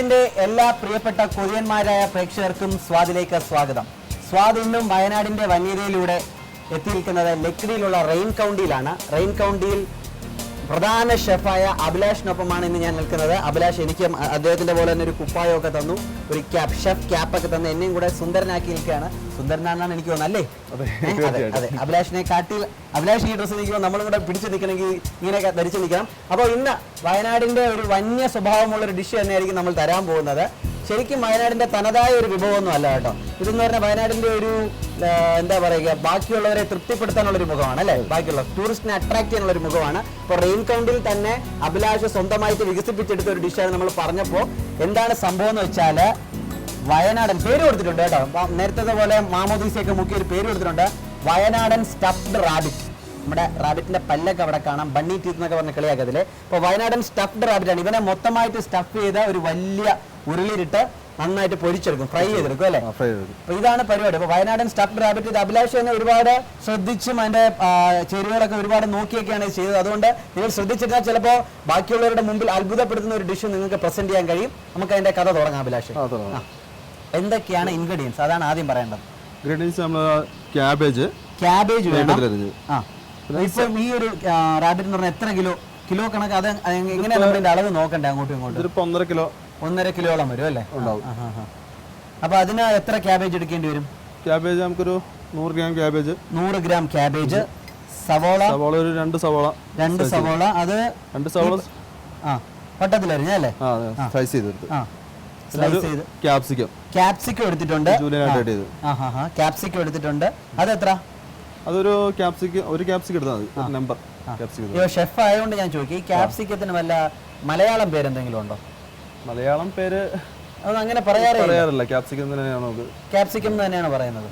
സ്വാദിന്റെ എല്ലാ പ്രിയപ്പെട്ട കൊറിയന്മാരായ പ്രേക്ഷകർക്കും സ്വാദിലേക്ക് സ്വാഗതം. സ്വാദ് ഇന്നും വയനാടിന്റെ വന്യതയിലൂടെ എത്തിയിരിക്കുന്നത് ലക്കിടിയിലുള്ള റെയിൻ കൗണ്ടിയിലാണ്. റെയിൻ കൗണ്ടിയിൽ പ്രധാന ഷെഫായ അഭിലാഷിനൊപ്പമാണ് ഇന്ന് ഞാൻ നിൽക്കുന്നത്. അഭിലാഷ് എനിക്ക് അദ്ദേഹത്തിന്റെ പോലെ തന്നെ ഒരു കുപ്പായമൊക്കെ തന്നു, ഒരു ക്യാപ്പ്, ഷെഫ് ക്യാപ്പൊക്കെ തന്നു, എന്നെയും കൂടെ സുന്ദരനാക്കി നിൽക്കുകയാണ്. സുന്ദരനാണെന്നാണ് എനിക്ക് തോന്നുന്നത്, അല്ലേ? അതെ. അഭിലാഷിനെ കാട്ടി അഭിലാഷ് ഈ ഡ്രസ്സ് നിൽക്കുമ്പോൾ നമ്മളും കൂടെ പിടിച്ചു നിൽക്കണമെങ്കിൽ ഇങ്ങനെയൊക്കെ ധരിച്ചു നിൽക്കണം. അപ്പോൾ ഇന്ന് വയനാടിന്റെ ഒരു വന്യ സ്വഭാവമുള്ളൊരു ഡിഷ് തന്നെയായിരിക്കും നമ്മൾ തരാൻ പോകുന്നത്. ശരിക്കും വയനാടിന്റെ തനതായ ഒരു വിഭവമൊന്നും അല്ല കേട്ടോ. ഇതെന്ന് പറഞ്ഞാൽ വയനാടിന്റെ ഒരു എന്താ പറയുക, ബാക്കിയുള്ളവരെ തൃപ്തിപ്പെടുത്താനുള്ളൊരു മുഖമാണ്, അല്ലേ? ബാക്കിയുള്ള ടൂറിസ്റ്റിനെ അട്രാക്ട് ചെയ്യാനുള്ളൊരു മുഖമാണ്. ഇപ്പോൾ റെയിൻ കൗണ്ടിൽ തന്നെ അഭിലാഷ് സ്വന്തമായിട്ട് വികസിപ്പിച്ചെടുത്ത ഒരു ഡിഷാണ് നമ്മൾ പറഞ്ഞപ്പോൾ. എന്താണ് സംഭവം എന്ന് വെച്ചാൽ, വയനാടൻ പേര് കൊടുത്തിട്ടുണ്ട് കേട്ടോ. നേരത്തെ പോലെ മാമോദീസയൊക്കെ മുക്കിയ ഒരു പേര് കൊടുത്തിട്ടുണ്ട്, വയനാടൻ സ്റ്റഫ്ഡ് റാബിറ്റ്. നമ്മുടെ റാബിറ്റിന്റെ പല്ലൊക്കെ അവിടെ കാണാം, ബണ്ണി ടീത്ത് എന്നൊക്കെ പറഞ്ഞ കളിയാക്കത്തില്ലേ. അപ്പോൾ വയനാടൻ സ്റ്റഫ്ഡ് റാബിറ്റ് ആണ്. ഇവനെ മൊത്തമായിട്ട് സ്റ്റഫ് ചെയ്ത ഒരു വലിയ ഉരുളിയിലിട്ട് നന്നായിട്ട് പൊരിച്ചെടുക്കും, ഫ്രൈ ചെയ്തെടുക്കും, അല്ലേ? അപ്പൊ ഇതാണ് പരിപാടി. അപ്പൊ വയനാടൻ സ്റ്റഫ്ഡ് റാബിറ്റ് ഇത് അഭിലാഷ് തന്നെ ഒരുപാട് ശ്രദ്ധിച്ചും അതിന്റെ ചേരുവകളൊക്കെ ഒരുപാട് നോക്കിയൊക്കെയാണ് ഇത് ചെയ്തത്. അതുകൊണ്ട് നിങ്ങൾ ശ്രദ്ധിച്ചിരുന്നാൽ ചിലപ്പോൾ ബാക്കിയുള്ളവരുടെ മുമ്പിൽ അത്ഭുതപ്പെടുത്തുന്ന ഒരു ഡിഷ് നിങ്ങൾക്ക് പ്രസന്റ് ചെയ്യാൻ കഴിയും. നമുക്ക് അതിന്റെ കഥ തുടങ്ങാം. അഭിലാഷ്, എന്തൊക്കെയാണ് ഇൻഗ്രീഡിയൻസ്? അതാണ് ആദ്യം പറയേണ്ടത്. ക്യാബേജ് വേണം. ഇപ്പം ഈ ഒരു റാബിറ്റ് എന്ന് പറഞ്ഞാൽ എത്ര കിലോ കണക്ക്? അത് എങ്ങനെയാണ് നമ്മുടെ അളവ് നോക്കണ്ടേ? അങ്ങോട്ടും ഇങ്ങോട്ടും 1.5 കിലോളം വരും, അല്ലേ? അപ്പൊ അതിന് എത്ര ക്യാബേജ് എടുക്കേണ്ടി വരും? ക്യാബേജ് നമുക്കൊരു 100 ഗ്രാം ക്യാബേജ്. 100 gram cabbage. സവോള ഒരു 2 സവോള. അത് 2 സവോള വട്ടത്തിലരിഞ്ഞല്ലേ? സ്ലൈസ് ചെയ്തെടുത്ത്. ക്യാപ്സിക്കം എടുത്തിട്ടുണ്ട്. ക്യാപ്സിക്കം എടുത്തിട്ടുണ്ട്. അതെത്ര? അതൊരു ക്യാപ്സിക്കം എടുത്താൽ മതി. നമ്പർ ഷെഫ് ആയതുകൊണ്ട് ഞാൻ ചോദിക്കും, ഈ ക്യാപ്സിക്കത്തിന് വല്ല മലയാളം പേരെന്തെങ്കിലും ഉണ്ടോ? മലയാളം പേര് അത് അങ്ങനെ പറയാറില്ല. ക്യാപ്സിക്കം തന്നെയാണ് പറയുന്നത്.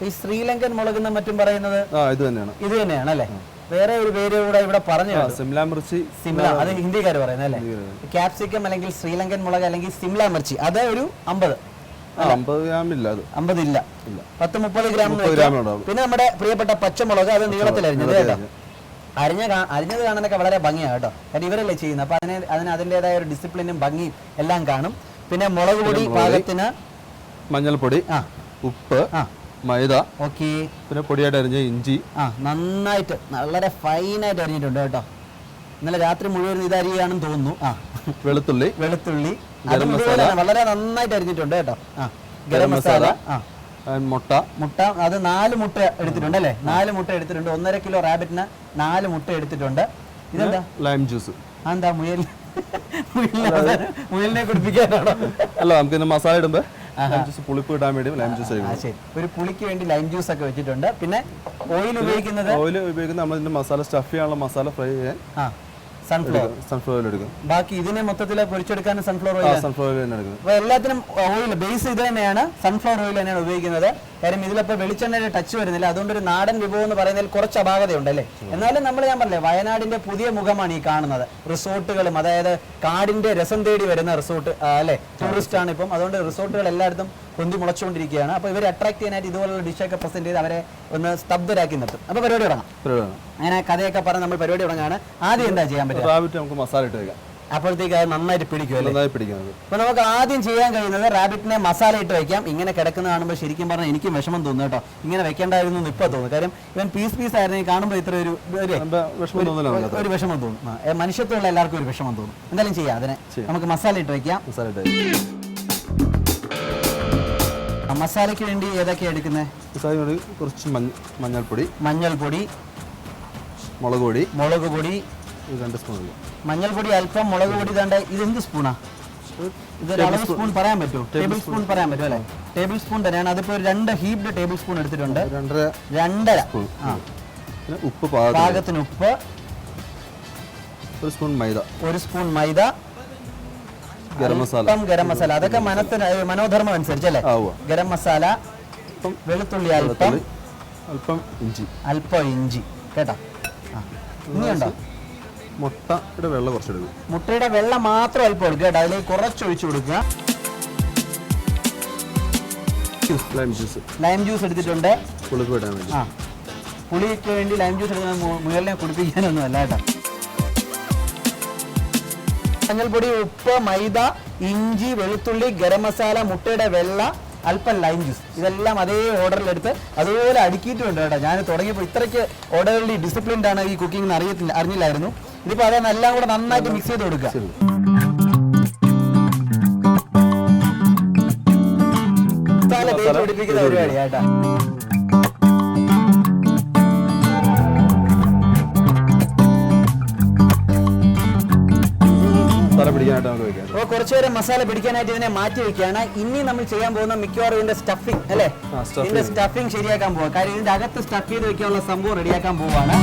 ഈ ശ്രീലങ്കൻ മുളകെന്നും മറ്റും പറയുന്നത് ഇത് തന്നെയാണ്, അല്ലേ? വേറെ ഒരു പേര് കൂടെ ഇവിടെ പറഞ്ഞു, സിംല മിർച്ചി. അത് ഹിന്ദിക്കാർ പറയുന്നത്, അല്ലേ? ക്യാപ്സിക്കം അല്ലെങ്കിൽ ശ്രീലങ്കൻ മുളക് അല്ലെങ്കിൽ സിംല മിർച്ചി, അത് ഒരു 50 ഗ്രാം ഇല്ല, 10-30 ഗ്രാം. പിന്നെ നമ്മുടെ പ്രിയപ്പെട്ട പച്ചമുളക്, അത് നീളത്തിലരിഞ്ഞത് കേട്ടോ. അരിഞ്ഞത് കാണാനൊക്കെ വളരെ ഭംഗിയാണ് കേട്ടോ, കാരണം ഇവരല്ലേ ചെയ്യുന്നത്. അപ്പൊ അതിന് അതിൻ്റെതായ ഒരു ഡിസിപ്ലിനും ഭംഗിയും എല്ലാം കാണും. പിന്നെ മുളക് പൊടി പാകത്തിന്, മഞ്ഞൾപ്പൊടി, ഉപ്പ്, മൈദ, ഓക്കെ. പിന്നെ പൊടിയായിട്ട് അരിഞ്ഞ ഇഞ്ചി, നന്നായിട്ട് വളരെ ഫൈനായിട്ട് അരിഞ്ഞിട്ടുണ്ട് കേട്ടോ. ഇന്നലെ രാത്രി മുഴുവൻ ഇത് അരിയാണെന്ന് തോന്നുന്നു. വെളുത്തുള്ളി വളരെ നന്നായിട്ട് അരിഞ്ഞിട്ടുണ്ട് കേട്ടോ. ഗരം മസാല, മുട്ട അത് 4 മുട്ട എടുത്തിട്ടുണ്ട്, അല്ലേ? 4 മുട്ട എടുത്തിട്ടുണ്ട്. 1.5 കിലോ റാബിറ്റിന് 4 മുട്ട എടുത്തിട്ടുണ്ട്. ഇതെന്താ? Lime juice. എന്താ? മുയലിനെ കുടിപ്പിക്കാനാണോ? അല്ല, നമുക്ക് മസാല ഇടുമ്പോ പുളിപ്പ് കിട്ടാൻ വേണ്ടി ലൈം ജ്യൂസ്. ഒരു പുളിക്ക് വേണ്ടി ലൈം ജ്യൂസ് ഒക്കെ വെച്ചിട്ടുണ്ട്. പിന്നെ ഓയിൽ ഉപയോഗിക്കുന്നത് നമ്മൾ മസാല സ്റ്റഫ് ചെയ്യാനുള്ള മസാല ഫ്രൈ ചെയ്യാൻ സൺഫ്ലവർ ഓയിൽ എടുക്കും. ബാക്കി ഇതിനെ മൊത്തത്തിൽ പൊരിച്ചെടുക്കാൻ സൺഫ്ലവർ ഓയിൽ തന്നെ എടുക്കും. അപ്പൊ എല്ലാത്തിനും ഓയിൽ ബേസ് ഇത് തന്നെയാണ്, സൺഫ്ലവർ ഓയിൽ തന്നെയാണ് ഉപയോഗിക്കുന്നത്. കാര്യം ഇതിലിപ്പോൾ വെളിച്ചെണ്ണയുടെ ടച്ച് വരുന്നില്ല. അതുകൊണ്ട് ഒരു നാടൻ വിഭവം എന്ന് പറയുന്നതിൽ കുറച്ച് അപാകതയുണ്ട്, അല്ലേ? എന്നാലും ഞാൻ പറഞ്ഞില്ലേ, വയനാടിന്റെ പുതിയ മുഖമാണ് ഈ കാണുന്നത്. റിസോർട്ടുകളും, അതായത് കാടിന്റെ രസം തേടി വരുന്ന റിസോർട്ട്, അല്ലെ? ടൂറിസ്റ്റ് ആണ് ഇപ്പം. അതുകൊണ്ട് റിസോർട്ടുകൾ എല്ലായിടത്തും പൊന്തി മുളച്ചുകൊണ്ടിരിക്കുകയാണ്. അപ്പോൾ ഇവരെ അട്രാക്ട് ചെയ്യാനായിട്ട് ഇതുപോലുള്ള ഡിഷൊക്കെ പ്രസന്റ് ചെയ്ത് അവരെ ഒന്ന് സ്തബ്ധരാക്കി നിർത്തും. അപ്പോൾ പരിപാടി തുടങ്ങാം. അങ്ങനെ കഥയൊക്കെ പറഞ്ഞ് നമ്മൾ പരിപാടി തുടങ്ങാണ്. ആദ്യം എന്താ ചെയ്യാൻ പറ്റുക? നമുക്ക് മസാല ഇട്ട് വെക്കാം. അപ്പോഴത്തേക്ക് അത് നന്നായിട്ട് പിടിക്കും, അല്ലേ? അപ്പൊ നമുക്ക് ആദ്യം ചെയ്യാൻ കഴിയുന്നത് റാബിറ്റിനെ മസാല ഇട്ട് വെക്കാം. ഇങ്ങനെ കിടക്കുന്ന കാണുമ്പോൾ ശരിക്കും പറഞ്ഞാൽ എനിക്കും വിഷമം തോന്നുന്നു കേട്ടോ. ഇങ്ങനെ വെക്കേണ്ടായിരുന്നു എന്ന് ഇപ്പൊ തോന്നുന്നു. കാര്യം ഇവൻ പീസ് ആയിരുന്നു കാണുമ്പോൾ ഇത്ര ഒരു വിഷമം തോന്നും. മനുഷ്യത്വമുള്ള എല്ലാവർക്കും ഒരു വിഷമം തോന്നും. എന്തായാലും ചെയ്യാം. അതിനെ നമുക്ക് മസാല ഇട്ട് വെക്കാം. മസാലയ്ക്ക് വേണ്ടി ഏതൊക്കെയാണ് എടുക്കുന്നത്? കുറച്ച് മഞ്ഞൾപ്പൊടി, മുളക് പൊടി 2 സ്പൂൺ, മഞ്ഞൾപ്പൊടി അല്പം, മുളക് പൊടി വേണ്ട. ഇത് എന്ത് സ്പൂണാ? ഇതൊരു അളവ് സ്പൂൺ പറയാൻ പറ്റുമോ? ടേബിൾ സ്പൂൺ പറയാൻ പറ്റും, അല്ലേ? ടേബിൾ സ്പൂൺ തന്നെയാണ്. അതിപ്പോൾ 2 ഹീപ്ഡ് ടേബിൾ സ്പൂൺ എടുത്തിട്ടുണ്ട്. 2.5. ഉപ്പ് പാകത്തിന് ഉപ്പ്, 1 സ്പൂൺ മൈദ, ഗരം മസാല. അതൊക്കെ മനോധർമ്മം അനുസരിച്ചല്ലേ? ഗരം മസാല, വെളുത്തുള്ളി അല്പം ഇഞ്ചി കേട്ടോ. ഇനിയുണ്ടോ? മുട്ടയുടെ വെള്ളം കുറച്ചെടുക്കും. മുട്ടയുടെ വെള്ളം മാത്രം അല്പം എടുക്കുക കേട്ടോ. അതിലേക്ക് കുറച്ചൊഴിച്ചു കൊടുക്കുക. ലൈം ജ്യൂസ് എടുത്തിട്ടുണ്ട്. പുളിക്ക് വേണ്ടി ലൈം ജ്യൂസ് എടുക്കുന്ന മുയലിനെ കുടിപ്പിക്കാനൊന്നും അല്ല കേട്ടോ. മഞ്ഞൾപ്പൊടി, ഉപ്പ്, മൈദ, ഇഞ്ചി, വെളുത്തുള്ളി, ഗരം മസാല, മുട്ടയുടെ വെള്ള, അല്പം ലൈം ജ്യൂസ്, ഇതെല്ലാം അതേ ഓർഡറിലെടുത്ത് അതുപോലെ അടുക്കിയിട്ടുണ്ട് കേട്ടോ. ഞാൻ തുടങ്ങിയപ്പോൾ ഇത്രയ്ക്ക് ഓർഡറിൽ ഡിസിപ്ലിൻഡ് ആണ് ഈ കുക്കിംഗ് അറിഞ്ഞില്ലായിരുന്നു. ഇതിപ്പോൾ അതെല്ലാം കൂടെ നന്നായിട്ട് മിക്സ് ചെയ്ത് കൊടുക്കുക. മസാല തേച്ച് പിടിപ്പിക്കുന്ന പരിപാടി കേട്ടോ. അപ്പോൾ കുറച്ചു നേരം മസാല പിടിക്കാനായിട്ട് ഇതിനെ മാറ്റി വെക്കുകയാണ്. ഇനി നമ്മൾ ചെയ്യാൻ പോകുന്ന മിക്കവാറും ഇതിന്റെ സ്റ്റഫിംഗ് അല്ലേ, ഇതിന്റെ സ്റ്റഫിംഗ് ശരിയാക്കാൻ പോവാം. കാര്യം ഇതിന്റെ അകത്ത് സ്റ്റഫ് ചെയ്ത് വെക്കാനുള്ള സംഭവം റെഡിയാക്കാൻ പോവാണ്.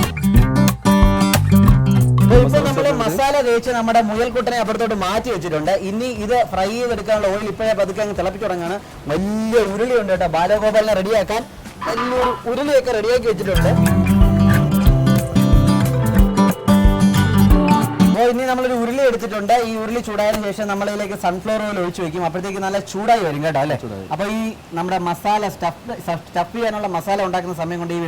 ഇപ്പൊ നമ്മള് മസാല തേച്ച് നമ്മുടെ മുയൽക്കുട്ടനെ അപ്പുറത്തോട്ട് മാറ്റി വെച്ചിട്ടുണ്ട്. ഇനി ഇത് ഫ്രൈ ചെയ്തെടുക്കാനുള്ള ഓയിൽ ഇപ്പോഴേ പതുക്കെ അങ്ങ് തിളപ്പിച്ചു തുടങ്ങാണ്. വലിയ ഉരുളി ഉണ്ട് കേട്ടോ, ബാലഗോപാലിനെ റെഡിയാക്കാൻ വലിയൊരു ഉരുളിയൊക്കെ റെഡിയാക്കി വെച്ചിട്ടുണ്ട്. അപ്പോൾ ഇനി നമ്മളൊരു ഉരുളി എടുത്തിട്ടുണ്ട്. ഈ ഉരുളി ചൂടായതിനു ശേഷം നമ്മളിതിലേക്ക് സൺഫ്ലവർ ഓയിൽ ഒഴിച്ചു വെക്കും. അപ്പോഴത്തേക്ക് നല്ല ചൂടായി വരും കേട്ടോ അല്ലേ. അപ്പോൾ ഈ നമ്മുടെ മസാല സ്റ്റഫ് ചെയ്യാനുള്ള മസാല ഉണ്ടാക്കുന്ന സമയം കൊണ്ട് ഈ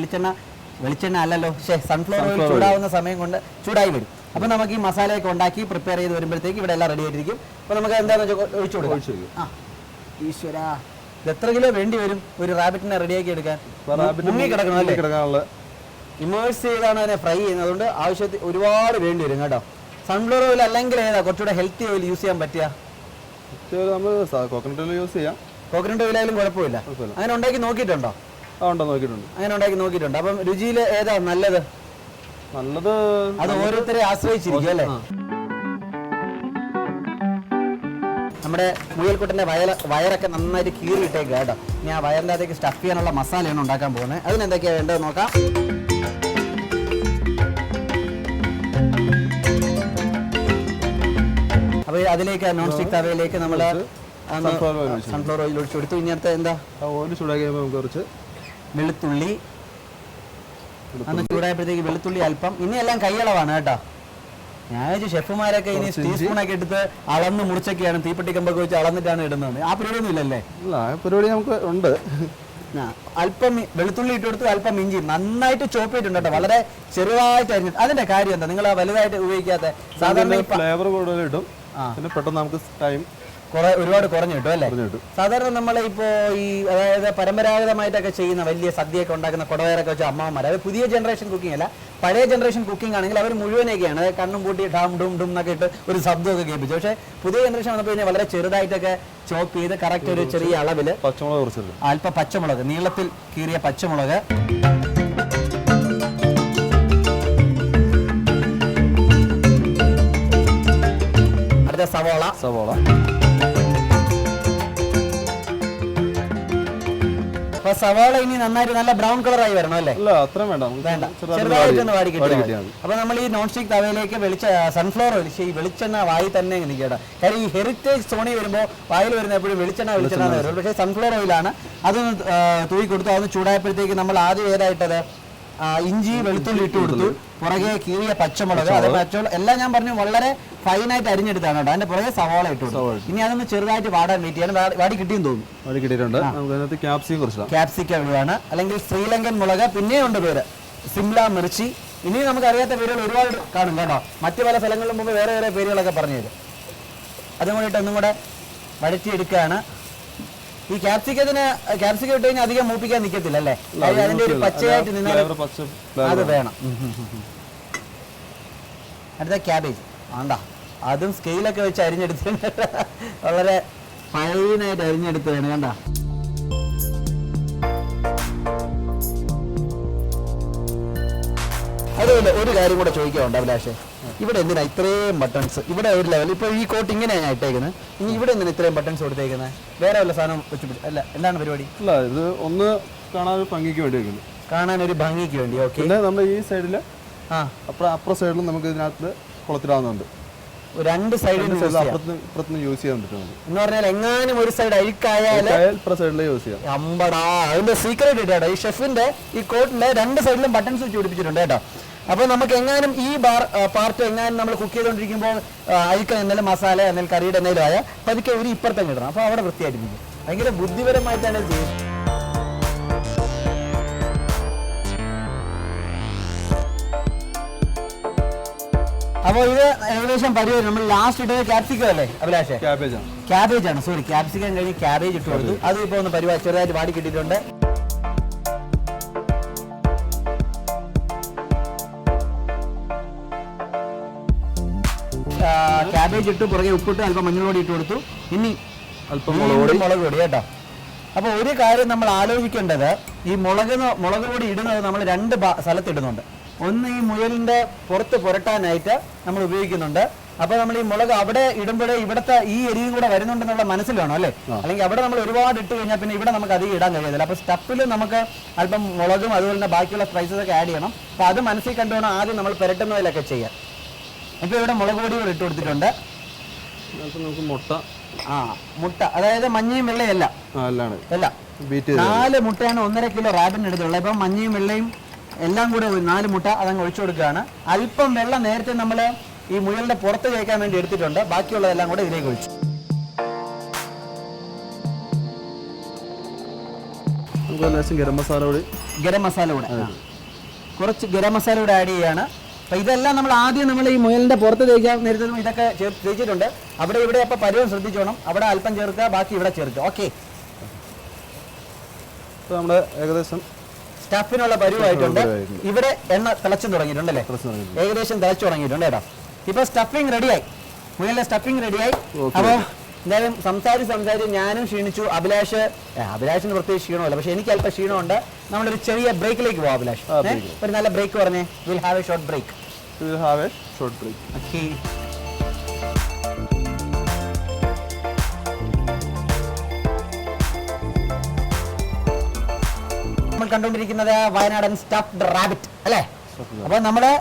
വെളിച്ചെണ്ണ അല്ലല്ലോ, സൺഫ്ലവർ ഓയിൽ ചൂടാവുന്ന സമയം കൊണ്ട് ചൂടായി വരും. അപ്പോൾ നമുക്ക് ഈ മസാലയൊക്കെ ഉണ്ടാക്കി പ്രിപ്പയർ ചെയ്ത് വരുമ്പോഴത്തേക്ക് ഇവിടെ എല്ലാം റെഡി ആയിട്ടിരിക്കും. അപ്പോൾ നമുക്ക് എന്താണെന്ന് വെച്ചാൽ ഒഴിച്ചു കൊടുക്കാം. ആ ഈശ്വര, ഇത് എത്ര കിലോ വേണ്ടി വരും ഒരു റാബിറ്റിനെ റെഡിയാക്കി എടുക്കാൻ? മുങ്ങി കിടക്കണം അല്ലേ, ഇമേഴ്സ് ചെയ്താണ് അതിനെ ഫ്രൈ ചെയ്യുന്നത്. അതുകൊണ്ട് ആവശ്യത്തിൽ ഒരുപാട് വേണ്ടി വരും കേട്ടോ. സൺഫ്ലവർ ഓയിൽ അല്ലെങ്കിൽ ഏതാ കുറച്ചുകൂടെ ഹെൽത്തി ഓയിൽ യൂസ് ചെയ്യാൻ പറ്റുക? കോക്കനട്ട് ഓയിൽ യൂസ് ചെയ്യാം. കോക്കനട്ട് ഓയിൽ ആയാലും കുഴപ്പമില്ല. അങ്ങനെ ഉണ്ടാക്കി നോക്കിയിട്ടുണ്ടോ? നോക്കിയിട്ടുണ്ട്. അങ്ങനെ ഉണ്ടാക്കി നോക്കിയിട്ടുണ്ട്. അപ്പം രുചിയിൽ ഏതാ നല്ലത്? അത് ഓരോരുത്തരെ ആശ്രയിച്ചിരിക്കും അല്ലേ. നമ്മുടെ മുയൽക്കുട്ടന്റെ വയറൊക്കെ നന്നായിട്ട് കീറിയിട്ടേക്ക് കേട്ടോ. ഇനി ആ വയറിൻ്റെ അകത്തേക്ക് സ്റ്റഫ് ചെയ്യാനുള്ള മസാലയാണ് ഉണ്ടാക്കാൻ പോകുന്നത്. അതിനെന്തൊക്കെയാണ് വേണ്ടത് നോക്കാം. അപ്പോൾ അതിലേക്ക് നോൺ സ്റ്റിക് തവയിലേക്ക് നമ്മൾ സൺഫ്ലവർ ഓയിൽ ഒഴിച്ചു കൊടുത്തു. ഇനി അടുത്ത എന്താ, ഓയിൽ ചൂടാക്കി കുറച്ച് വെളുത്തുള്ളി. അന്ന് ചൂടായപ്പോഴത്തേക്ക് വെളുത്തുള്ളി അല്പം. ഇനി എല്ലാം കൈയളവാണ് കേട്ടോ. ഞാൻ വെച്ചു ഷെഫുമാരൊക്കെ ഇനി ടീസ്പൂണൊക്കെ എടുത്ത് അളന്ന് മുറിച്ചൊക്കെയാണ് തീപ്പെട്ടി കമ്പൊക്കെ വെച്ച് അളന്നിട്ടാണ് ഇടുന്നത്. ആ പരിപാടിയൊന്നും ഇല്ലല്ലേ? പരിപാടി നമുക്ക് ഉണ്ട്. അല്പം വെളുത്തുള്ളി ഇട്ട് കൊടുത്തു, അല്പം ഇഞ്ചി നന്നായിട്ട് ചോപ്പ് ചെയ്തിട്ടുണ്ട് കേട്ടോ, വളരെ ചെറുതായിട്ട് അരിഞ്ഞിട്ട്. അതിന്റെ കാര്യം എന്താ, നിങ്ങൾ വലുതായിട്ട് ഉപയോഗിക്കാത്ത സാധാരണ ഫ്ലേവർ കൂടുതൽ കിട്ടും, പിന്നെ പെട്ടെന്ന് നമുക്ക് ടൈം ഒരുപാട് കുറഞ്ഞു കിട്ടും അല്ലേ. സാധാരണ നമ്മൾ ഇപ്പോൾ ഈ അതായത് പരമ്പരാഗതമായിട്ടൊക്കെ ചെയ്യുന്ന വലിയ സദ്യയൊക്കെ ഉണ്ടാക്കുന്ന കുടവയറൊക്കെ വെച്ച അമ്മമാർ, അത് പുതിയ ജനറേഷൻ കുക്കിംഗ് അല്ല, പഴയ ജനറേഷൻ കുക്കിംഗ് ആണെങ്കിൽ അവർ മുഴുവനൊക്കെയാണ്, അതായത് കണ്ണും പൂട്ടി ഡാം ഡും ഡും എന്നൊക്കെ ഇട്ട് ഒരു ശബ്ദമൊക്കെ കേൾപ്പിച്ചു. പക്ഷേ പുതിയ ജനറേഷൻ വന്നപ്പോൾ കഴിഞ്ഞാൽ വളരെ ചെറുതായിട്ടൊക്കെ ചോപ്പ് ചെയ്ത് കറക്റ്റ് ഒരു ചെറിയ അളവിൽ അല്പം പച്ചമുളക്, നീളത്തിൽ കീറിയ പച്ചമുളക്, അടുത്ത സവോള. അപ്പൊ സവാള ഇനി നന്നായിട്ട് നല്ല ബ്രൗൺ കളറായി വരണം അല്ലേ? വേണ്ട, ചെറുതായിട്ടൊന്ന് വാടി കിട്ടിയാൽ. അപ്പൊ നമ്മൾ ഈ നോൺ സ്റ്റിക് തവയിലേക്ക് സൺഫ്ലവർ ഓയിൽ, ഈ വെളിച്ചെണ്ണ വായി തന്നെ നിൽക്കട്ടെ. കാര്യം ഈ ഹെറിറ്റേജ് സോണി വരുമ്പോൾ വായിൽ വരുന്ന എപ്പോഴും വെളിച്ചെണ്ണ വരും. പക്ഷേ സൺഫ്ലവർ ഓയിലാണ്. അതൊന്ന് തൂക്കി കൊടുത്തു. അതൊന്ന് ചൂടായപ്പോഴത്തേക്ക് നമ്മൾ ആദ്യം ഏതായിട്ടത് ഇഞ്ചി വെളുത്തുള്ളി ഇട്ട് കൊടുത്തു, പുറകെ കീറിയ പച്ചമുളക്, അത് എല്ലാം ഞാൻ പറഞ്ഞു വളരെ ഫൈനായിട്ട് അരിഞ്ഞെടുത്താണ് കേട്ടോ. അതിന്റെ പുറകെ സവാള ഇട്ടു. ഇനി അതൊന്ന് ചെറുതായിട്ട് വാടാൻ വെയിറ്റ് ചെയ്യണം. വാടി കിട്ടിയെന്ന് തോന്നുന്നു. ക്യാപ്സിക്കം ആണ്, അല്ലെങ്കിൽ ശ്രീലങ്കൻ മുളക്, പിന്നെയുണ്ട് പേര് സിംല മിർച്ചി. ഇനി നമുക്ക് അറിയാത്ത പേരുകൾ ഒരുപാട് കാണും കേട്ടോ. മറ്റു പല സ്ഥലങ്ങളിലും മുമ്പ് വേറെ വേറെ പേരുകളൊക്കെ പറഞ്ഞു തരും. അതും കൂടിയിട്ട് ഒന്നും കൂടെ വഴറ്റിയെടുക്കുകയാണ്. ഈ ക്യാപ്സിക്കം ഇട്ട് കഴിഞ്ഞാൽ അധികം മൂപ്പിക്കാൻ നിൽക്കത്തില്ല അല്ലേ, അതിന്റെ ഒരു പച്ചയായിട്ട് നിന്നാൽ അത് വേണം. അടുത്ത ക്യാബേജ് വേണ്ട, അതും സ്കെയിലൊക്കെ വെച്ച് അരിഞ്ഞെടുത്തിട്ടുണ്ട്. വളരെ ഫൈനായിട്ട് അരിഞ്ഞെടുത്തതാണ് കണ്ട. അതുപോലെ ഒരു കാര്യം കൂടെ ചോദിക്കാറുണ്ട് അഭിലാഷേ, ഇവിടെ എന്തിനാ ഇത്രയും ബട്ടൺസ്? ഇവിടെ ഒരു ലെവൽ ഇപ്പോൾ ഈ കോട്ട് ഇങ്ങനെയാണ് ഞാൻ ഇട്ടേക്കുന്നത്, ഇനി ഇവിടെ എന്തിനാ ഇത്രയും ബട്ടൺസ് കൊടുത്തേക്കുന്നത്? വേറെ വല്ല സാധനം വെച്ച് അല്ല, എന്താണ് പരിപാടി? അല്ല, ഇത് ഒന്ന് കാണാൻ ഒരു ഭംഗിക്ക് വേണ്ടി വെക്കുന്നു. കാണാൻ ഒരു ഭംഗിക്ക് വേണ്ടി. ഓക്കെ. പിന്നെ നമ്മുടെ ഈ സൈഡിൽ അപ്പുറ സൈഡിലും നമുക്ക് ഇതിനകത്ത് കുളത്തിടാവുന്നുണ്ട്. രണ്ട് സൈഡിൽ യൂസ് ചെയ്യാൻ പറ്റും എന്ന് പറഞ്ഞാൽ എങ്ങാനും ഒരു സൈഡ് അഴുക്കായാൽ യൂസ് ചെയ്യാം. അമ്പടാ, അതിന്റെ സീക്രട്ട് ഇട്ടാട്ടോ. ഈ ഷെഫിന്റെ ഈ കോട്ടിന്റെ രണ്ട് സൈഡിലും ബട്ടൺസ് വെച്ച് പിടിപ്പിച്ചിട്ടുണ്ട് കേട്ടോ. അപ്പോൾ നമുക്ക് എങ്ങാനും ഈ പാർട്ട് എങ്ങാനും നമ്മൾ കുക്ക് ചെയ്തുകൊണ്ടിരിക്കുമ്പോൾ അഴുക്ക എന്തെങ്കിലും മസാല എന്തെങ്കിലും കറിയുടെ എന്തെങ്കിലും ആയാൽ പതുക്കെ ഒരു ഇപ്പുറത്തേക്ക് ഇടണം. അപ്പോൾ അവിടെ വൃത്തിയായിട്ടിരിക്കും. ഭയങ്കര ബുദ്ധിപരമായിട്ടാണ് ഇത് ചെയ്യുന്നത്. അപ്പോൾ ഇത് ഏകദേശം പരിപാടി നമ്മൾ ലാസ്റ്റ് ഇട്ടത് ക്യാപ്സിക്കം അല്ലേ അഭിലാഷേ? ക്യാബേജ് ആണ്, സോറി ക്യാപ്സിക്കം കഴിഞ്ഞ് ക്യാബേജ് ഇട്ട് കൊടുത്തു. അത് ഇപ്പോൾ ഒന്ന് പരിപാടി ചെറുതായിട്ട് വാടി കിട്ടിയിട്ടുണ്ട്. ക്യാബേജ് ഇട്ട് പുറകെ ഉപ്പിട്ട് അല്പം മഞ്ഞൾപ്പൊടി ഇട്ട് കൊടുത്തു. ഇനി അല്പം മുളക് പൊടി കേട്ടോ. അപ്പോൾ ഒരു കാര്യം നമ്മൾ ആലോചിക്കേണ്ടത്, ഈ മുളക് പൊടി ഇടുന്നത് നമ്മൾ 2 സ്ഥലത്ത് ഇടുന്നുണ്ട്. ഒന്ന് ഈ മുയലിന്റെ പുറത്ത് പുരട്ടാനായിട്ട് നമ്മൾ ഉപയോഗിക്കുന്നുണ്ട്. അപ്പോൾ നമ്മൾ ഈ മുളക് അവിടെ ഇടുമ്പോഴേ ഇവിടുത്തെ ഈ എരിയും കൂടെ വരുന്നുണ്ടെന്നുള്ള മനസ്സിൽ വേണം അല്ലേ? അല്ലെങ്കിൽ അവിടെ നമ്മൾ ഒരുപാട് ഇട്ട് കഴിഞ്ഞാൽ പിന്നെ ഇവിടെ നമുക്ക് അധികം ഇടാൻ കഴിയത്തില്ല. അപ്പോൾ സ്റ്റഫിൽ നമുക്ക് അല്പം മുളകും അതുപോലെ തന്നെ ബാക്കിയുള്ള സ്പൈസസ് ഒക്കെ ആഡ് ചെയ്യണം. അപ്പോൾ അത് മനസ്സിൽ കണ്ടുവേണം ആദ്യം നമ്മൾ പുരട്ടുന്നതിലൊക്കെ ചെയ്യാൻ. ഇപ്പോൾ ഇവിടെ മുളക് പൊടികൾ ഇട്ട് കൊടുത്തിട്ടുണ്ട്. നമുക്ക് മുട്ട, അതായത് മഞ്ഞയും വെള്ളയല്ല, 4 മുട്ടയാണ് 1.5 കിലോ റാബിന് എടുത്തുള്ളത്. ഇപ്പം മഞ്ഞയും വെള്ളയും എല്ലാം കൂടെ 4 മുട്ട അതങ്ങ് ഒഴിച്ചു കൊടുക്കുകയാണ്. അല്പം വെള്ളം നേരത്തെ നമ്മൾ ഈ മുയലിന്റെ പുറത്ത് കഴിക്കാൻ വേണ്ടി എടുത്തിട്ടുണ്ട്. ബാക്കിയുള്ളതെല്ലാം കൂടെ ഇതിലേക്ക് ഒഴിച്ചു. ഗരം മസാല കൂടെ കുറച്ച് ഗരം മസാല കൂടെ ആഡ് ചെയ്യാണ്. അപ്പോൾ ഇതെല്ലാം നമ്മൾ ആദ്യം നമ്മൾ ഈ മുയലിന്റെ പുറത്ത് തേക്കാൻ നേരത്തെ ഇതൊക്കെ തേച്ചിട്ടുണ്ട്. അവിടെ ഇവിടെ അപ്പോൾ പരുവം ശ്രദ്ധിച്ചോണം. അവിടെ അല്പം ചേർക്കുക, ബാക്കി ഇവിടെ ചേർക്കുക. ഓക്കെ, നമ്മുടെ ഏകദേശം സ്റ്റഫിനുള്ള പരുവായിട്ടുണ്ട്. ഇവിടെ എണ്ണ തിളച്ചു തുടങ്ങിയിട്ടുണ്ടല്ലേ? ഏകദേശം തിളച്ചു തുടങ്ങിയിട്ടുണ്ട് കേട്ടോ. ഇപ്പൊ സ്റ്റഫിങ് റെഡിയായി, മുയലിന്റെ സ്റ്റഫിങ് റെഡിയായി. അപ്പോൾ എന്തായാലും സംസാരിച്ച് ഞാനും ക്ഷീണിച്ചു. അഭിലാഷിന് പ്രത്യേകിച്ച് ക്ഷീണമല്ല, പക്ഷെ എനിക്ക് അല്പം ക്ഷീണമുണ്ട്. നമ്മളൊരു ചെറിയ ബ്രേക്കിലേക്ക് പോവാം. അഭിലാഷ് ഒരു നല്ല ബ്രേക്ക് പറഞ്ഞേ. Will have a short break. Okay, നമ്മൾ കണ്ടുകൊണ്ടിരിക്കുന്നത് വയനാടൻ സ്റ്റഫ്ഡ് റാബിറ്റ് അല്ലേ? അപ്പൊ നമ്മുടെ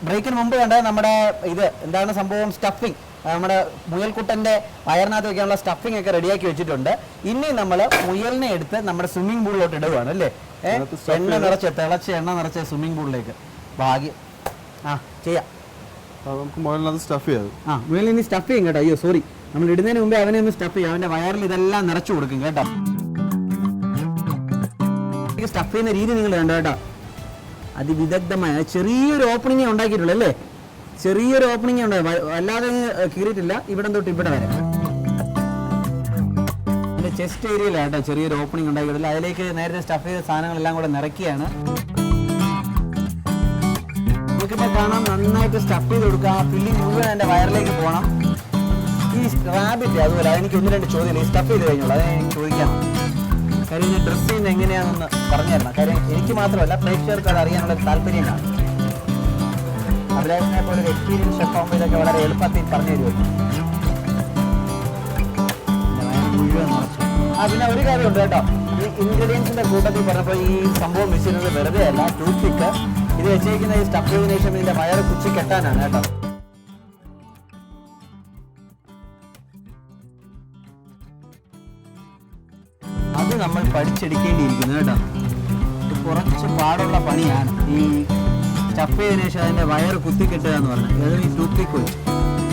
ബ്രേക്കിന് മുമ്പ് കണ്ടത് നമ്മുടെ ഇത് എന്താണ് സംഭവം, സ്റ്റഫിങ്. നമ്മുടെ മുയൽക്കുട്ടന്റെ വയറിനകത്ത് വെക്കാനുള്ള സ്റ്റഫിംഗ് ഒക്കെ റെഡിയാക്കി വെച്ചിട്ടുണ്ട്. ഇനി നമ്മൾ മുയലിനെ എടുത്ത് നമ്മുടെ സ്വിമ്മിംഗ് പൂളിലോട്ട് ഇടുകയാണ് അല്ലേ? തിളച്ച എണ്ണ നിറച്ച സ്വിമ്മിംഗ് പൂളിലേക്ക് ഭാഗ്യം ചെയ്യാം. മുയലിന് സ്റ്റഫ് ചെയ്യും കേട്ടോ. അയ്യോ സോറി, നമ്മൾ ഇടുന്നതിന് മുമ്പേ അവനെ ഒന്ന് സ്റ്റഫ് ചെയ്യും. അവന്റെ വയറിൽ ഇതെല്ലാം നിറച്ചു കൊടുക്കും കേട്ടോ. സ്റ്റഫ് ചെയ്യുന്ന രീതി നിങ്ങൾ കണ്ടോ കേട്ടോ. അതിവിദഗ്ധമായ ചെറിയൊരു ഓപ്പണിംഗ് ഉണ്ടാക്കിയിട്ടുള്ളൂ അല്ലേ? ചെറിയൊരു ഓപ്പണിംഗ് ഉണ്ട്, അല്ലാതെ കീറിയിട്ടില്ല. ഇവിടെ തൊട്ട് ഇവിടെ വരെ എൻ്റെ ചെസ്റ്റ് ഏരിയയിലാണ് കേട്ടോ ചെറിയൊരു ഓപ്പണിംഗ് ഉണ്ടാക്കിയിട്ടില്ല. അതിലേക്ക് നേരത്തെ സ്റ്റഫ് ചെയ്ത സാധനങ്ങളെല്ലാം കൂടെ നിറയ്ക്കുകയാണ്. നമുക്കിപ്പോൾ കാണാം നന്നായിട്ട് സ്റ്റഫ് ചെയ്ത് കൊടുക്കുക. ആ ഫില്ലിംഗ് മുഴുവൻ എൻ്റെ വയറിലേക്ക് പോകണം. ഈ റാബിറ്റ് അതുപോലെ എനിക്ക് 1-2 ചോദ്യം ഈ സ്റ്റഫ് ചെയ്ത് കഴിഞ്ഞോളൂ, അത് എനിക്ക് ചോദിക്കാം. കാര്യം ഞാൻ ഡ്രസ് ചെയ്യുന്നത് എങ്ങനെയാണെന്ന് പറഞ്ഞു തരണം. കാര്യം എനിക്ക് മാത്രമല്ല പ്രേക്ഷകർക്ക് അത് അറിയാനുള്ള താല്പര്യം കാണും. അഭിലാഷിനെ പോലെ ഒരു എക്സ്പീരിയൻസ് ഷെഫ് ആകുമ്പോൾ ഇതൊക്കെ വളരെ എളുപ്പത്തിൽ പറഞ്ഞു തരുമല്ലോ. പിന്നെ ഒരു കാര്യമുണ്ട് കേട്ടോ, ഈ ഇൻഗ്രീഡിയൻസിന്റെ കൂട്ടത്തിൽ പറഞ്ഞപ്പോൾ ഈ സംഭവം വെച്ചിരുന്നത് വെറുതെ അല്ല. ടൂത്ത് പിക്ക് ഇത് വെച്ചേക്കുന്ന ഈ സ്റ്റഫ് ചെയ്തതിനു ശേഷം ഇതിന്റെ വയറ് കുച്ചി കെട്ടാനാണ് കേട്ടോ. അത് നമ്മൾ പഠിച്ചെടുക്കേണ്ടിയിരിക്കുന്നു കേട്ടോ. ഇത് കുറച്ച് പാടുള്ള പണിയാണ് ഈ സ്റ്റഫ് ചെയ്തതിനു ശേഷം അതിന്റെ വയറ് കുത്തിക്കെട്ടുക എന്ന് പറഞ്ഞാൽ. അതായത് ഈ ടൂത്ത് പിക്ക് വെച്ച്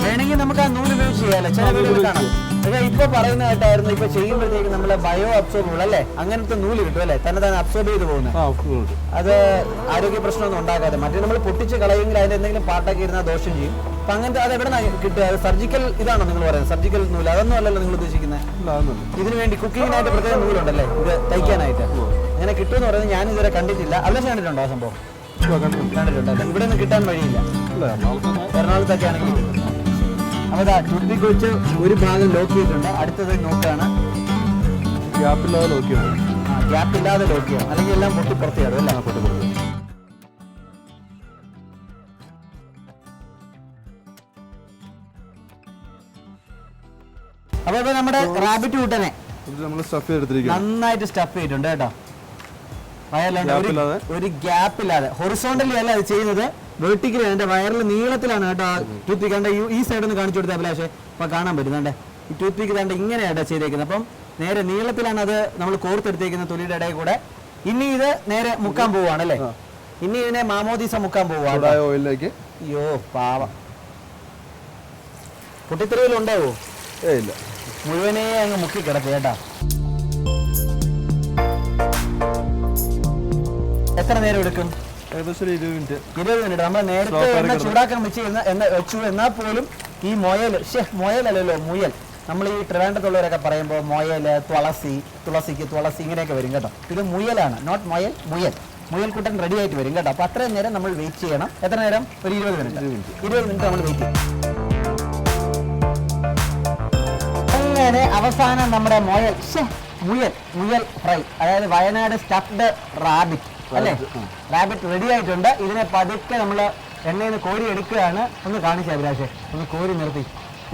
വേണമെങ്കിൽ നമുക്ക് ആ നൂല് ഉപയോഗിച്ച് ചെയ്യാമല്ലോ. ചില വീടുകൾ കാണാം. പക്ഷേ ഇപ്പൊ പറയുന്ന കേട്ടായിരുന്നു, ഇപ്പൊ ചെയ്യുമ്പോഴത്തേക്ക് നമ്മളെ ബയോ അബ്സോർബിൾ അല്ലേ, അങ്ങനത്തെ നൂല് കിട്ടും അല്ലേ, തന്നെ അബ്സോർബ് ചെയ്ത് പോകുന്നത്. അത് ആരോഗ്യ പ്രശ്നമൊന്നും ഉണ്ടാക്കാതെ. മറ്റേ നമ്മൾ പൊട്ടിച്ച് കളയുമെങ്കിൽ അതിന്റെ എന്തെങ്കിലും പാട്ടൊക്കെ ഇരുന്നാൽ ദോഷം ചെയ്യും. അപ്പൊ അങ്ങനത്തെ അത് എവിടെ കിട്ടുക? സർജിക്കൽ ഇതാണോ നിങ്ങൾ പറയുന്നത്? സർജിക്കൽ നൂല് അതൊന്നും അല്ലല്ലോ നിങ്ങൾ ഉദ്ദേശിക്കുന്നത്. ഇതിനു വേണ്ടി കുക്കിങ്ങിനായിട്ട് പ്രത്യേക നൂലുണ്ടല്ലേ ഇത് തയ്ക്കാനായിട്ട്. അങ്ങനെ കിട്ടുമെന്ന് പറയുന്നത് ഞാൻ ഇതുവരെ കണ്ടിട്ടില്ല. അഭിലാഷം കണ്ടിട്ടുണ്ടോ ആ സംഭവം? കണ്ടിട്ടുണ്ടല്ലേ? ഇവിടെ നിന്ന് കിട്ടാൻ വഴിയില്ല. എറണാകുളത്തൊക്കെ ആണെങ്കിൽ. അപ്പോൾ ടൂത്ത് പിക്ക് വെച്ച് ഒരു ഭാഗം ലോക്ക് ചെയ്തിട്ടുണ്ട്. അടുത്തത് നോക്കുകയാണ്. ഗ്യാപ്പില്ലാതെ ലോക്ക് ചെയ്യണം. ഗ്യാപ്പില്ലാതെ ലോക്ക് ചെയ്യണം, അല്ലെങ്കിൽ എല്ലാം പൊട്ടി പുറത്ത് ചെയ്യണം അല്ലേ? പൊട്ടി പുറത്ത്. അപ്പോൾ ഇപ്പോൾ നമ്മുടെ റാബിറ്റ് കൂട്ടനെ നന്നായിട്ട് സ്റ്റഫ് ചെയ്തിട്ടുണ്ട് കേട്ടോ. ഒരു ഗ്യാപ്പ് ഇല്ലാതെ ഹൊറിസോണ്ടലി അല്ല അത് ചെയ്യുന്നത്, വെർട്ടിക്കലി. അതിന്റെ വയറിൽ നീളത്തിലാണ് കേട്ടോ ടൂത്ത് പിക്ക്. കണ്ട ഈ സൈഡിൽ നിന്ന് കാണിച്ചു കൊടുത്ത അഭിലാഷേ അപ്പൊ കാണാൻ പറ്റും. കണ്ടേ ഈ ടൂത്ത് പിക്ക് കണ്ട ഇങ്ങനെയാട്ടോ ചെയ്തേക്കുന്നത്. അപ്പം നേരെ നീളത്തിലാണ് അത് നമ്മൾ കോർത്തെടുത്തേക്കുന്ന തൊലിയുടെ ഇടയിൽ കൂടെ. ഇനി ഇത് നേരെ മുക്കാൻ പോവാണ് അല്ലേ? ഇനി ഇതിനെ മാമോദീസ മുക്കാൻ പോവാണ്. അയ്യോ പാവം, പൊട്ടിത്തെറിയിലുണ്ടാവോ? ഇല്ല, മുഴുവനേ അങ്ങ് മുക്കി കിടക്കുക കേട്ടാ. എത്ര നേരം എടുക്കും? ഏകദേശം 20 മിനിറ്റ്. 20 മിനിറ്റ്. നമ്മൾ നേരത്തെ എണ്ണ ചൂടാക്കാൻ വെച്ചു എന്നാൽ പോലും ഈ മുയലല്ലല്ലോ മുയൽ. നമ്മൾ ഈ ട്രിവാൻഡ്രത്തുള്ളവരൊക്കെ പറയുമ്പോൾ മുയൽ, തുളസിക്ക് ഇങ്ങനെയൊക്കെ വരും കേട്ടോ. ഇത് മുയലാണ്, നോട്ട് മുയൽക്കുട്ടൻ റെഡി ആയിട്ട് വരും കേട്ടോ. അപ്പോൾ അത്രയും നേരം നമ്മൾ വെയിറ്റ് ചെയ്യണം. എത്ര നേരം? ഒരു 20 മിനിറ്റ് നമ്മൾ വെയിറ്റ് ചെയ്യും. അങ്ങനെ അവസാനം നമ്മുടെ മുയൽ ഫ്രൈ, അതായത് വയനാട് സ്റ്റഫ്ഡ് റാബിറ്റ് അല്ലേ, റാബിറ്റ് റെഡി ആയിട്ടുണ്ട്. ഇതിനെ പതുക്കെ നമ്മൾ എണ്ണയിൽ നിന്ന് കോരി എടുക്കുകയാണ്. ഒന്ന് കാണിച്ച അഭിലാഷേ, ഒന്ന് കോരി നിർത്തി.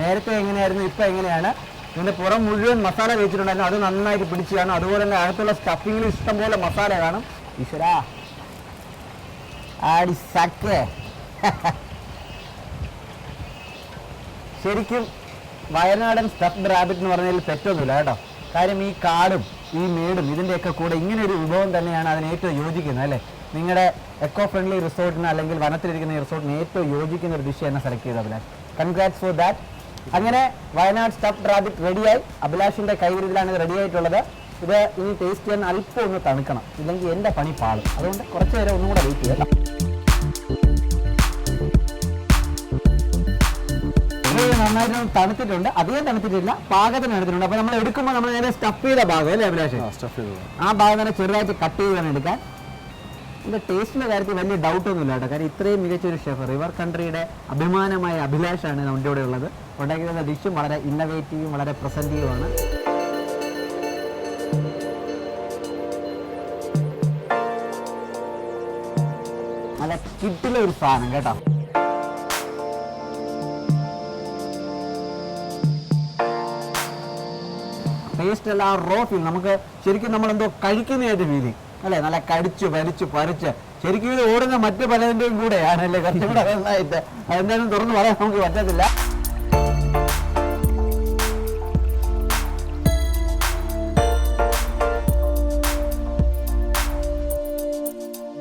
നേരത്തെ എങ്ങനെയായിരുന്നു, ഇപ്പം എങ്ങനെയാണ്? ഇതിൻ്റെ പുറം മുഴുവൻ മസാല വെച്ചിട്ടുണ്ടായിരുന്നു, അത് നന്നായിട്ട് പിടിച്ച് കാണും. അതുപോലെ തന്നെ അകത്തുള്ള സ്റ്റഫിങ്ങിൽ ഇഷ്ടംപോലെ മസാല കാണും. ഈശ്വരാ ആടി സക്കേ. ശരിക്കും വയനാടൻ സ്റ്റഫ്ഡ് റാബിറ്റ് എന്ന് പറഞ്ഞാൽ തെറ്റൊന്നുമില്ല കേട്ടോ. കാര്യം ഈ കാടും ഈ മേടും ഇതിൻ്റെയൊക്കെ കൂടെ ഇങ്ങനെ ഒരു വിഭവം തന്നെയാണ് അതിന് ഏറ്റവും യോജിക്കുന്നത് അല്ലേ. നിങ്ങളുടെ എക്കോ ഫ്രണ്ട്ലി റിസോർട്ടിന് അല്ലെങ്കിൽ വനത്തിലിരിക്കുന്ന ഈ റിസോർട്ടിന് ഏറ്റവും യോജിക്കുന്ന ഒരു ഡിഷ് തന്നെ സെലക്ട് ചെയ്ത് അഭിലാഷ്. Congrats for that. അങ്ങനെ വയനാട് സ്റ്റഫ്ഡ് റാബിറ്റ് റെഡിയായി. അഭിലാഷിൻ്റെ കൈവിരുതിലാണ് ഇത് റെഡി ആയിട്ടുള്ളത്. ഇത് ഇനി ടേസ്റ്റ് ചെയ്യാൻ അല്പം ഒന്ന് തണുക്കണം, ഇല്ലെങ്കിൽ എൻ്റെ പണി പാളും. അതുകൊണ്ട് കുറച്ച് നേരം ഒന്നും കൂടെ വെയിറ്റ് ചെയ്യാം. നന്നായിട്ട് തണുത്തിട്ടുണ്ട്, അധികം തണുത്തിട്ടില്ല, പാകത്തിന് എടുത്തിട്ടുണ്ട്. അപ്പോൾ നമ്മൾ എടുക്കുമ്പോൾ നമ്മൾ നേരെ സ്റ്റഫ് ചെയ്ത ഭാഗം അല്ലേ അഭിലാഷ്, ആ ഭാഗം തന്നെ ചെറുതായിട്ട് കട്ട് ചെയ്ത് വേണം എടുക്കാൻ. ഇതിൻ്റെ ടേസ്റ്റിൻ്റെ കാര്യത്തിൽ വലിയ ഡൗട്ടൊന്നുമില്ല കേട്ടോ. കാര്യം ഇത്രയും മികച്ചൊരു ഷെഫ്, റിവർ കൺട്രിയുടെ അഭിമാനമായ അഭിലാഷാണ് നമ്മുടെ കൂടെ ഉള്ളത്. ഉണ്ടാക്കിയ ഡിഷും വളരെ ഇന്നവേറ്റീവും വളരെ പ്രസൻറ്റീവുമാണ്. നല്ല കിട്ടിലെ ഒരു സാധനം കേട്ടോ. ടേസ്റ്റ് അല്ല, ആ റോ ഫീൽ നമുക്ക് ശരിക്കും നമ്മളെന്തോ കഴിക്കുന്നതായിട്ട് ഫീലിംഗ് അല്ലേ. നല്ല കടിച്ചു പറിച്ച് ശരിക്കും ഇത് ഓടുന്ന മറ്റു പലതിൻ്റെയും കൂടെയാണ് അല്ലേ കുറച്ചും കൂടെ നന്നായിട്ട്. അതെന്തായാലും തുറന്ന് പറയാൻ നമുക്ക് പറ്റത്തില്ല.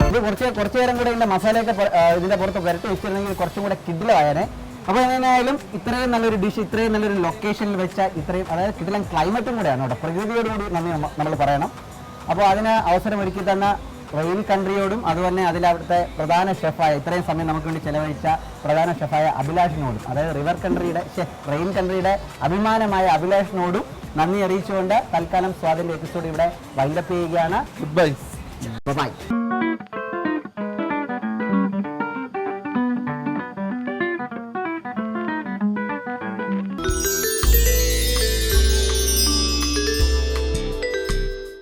ഇത് കുറച്ച് നേരം കൂടെ ഇതിൻ്റെ മസാലയൊക്കെ ഇതിൻ്റെ പുറത്ത് പുരട്ടി വെച്ചിരുന്നെങ്കിൽ കുറച്ചും കൂടെ കിഡിലായനെ. അപ്പോൾ എങ്ങനെയായാലും ഇത്രയും നല്ലൊരു ഡിഷ് ഇത്രയും നല്ലൊരു ലൊക്കേഷനിൽ വെച്ച ഇത്രയും, അതായത് കിടിലൻ ക്ലൈമറ്റും കൂടെയാണ് കേട്ടോ. പ്രകൃതിയോടുകൂടി നന്ദി നമ്മൾ പറയണം. അപ്പോൾ അതിന് അവസരമൊരുക്കി തന്ന റെയിൻ കൺട്രിയോടും അതുപോലെ അതിലവിടുത്തെ പ്രധാന ഷെഫായ ഇത്രയും സമയം നമുക്ക് വേണ്ടി ചെലവഴിച്ച പ്രധാന ഷെഫായ അഭിലാഷിനോടും, അതായത് റെയിൻ കൺട്രിയുടെ അഭിമാനമായ അഭിലാഷിനോടും നന്ദി അറിയിച്ചുകൊണ്ട് തൽക്കാലം സ്വാതിൻ്റെ എപ്പിസോഡ് ഇവിടെ വൈൻഡപ്പ് ചെയ്യുകയാണ്. Good bye. ബൈ.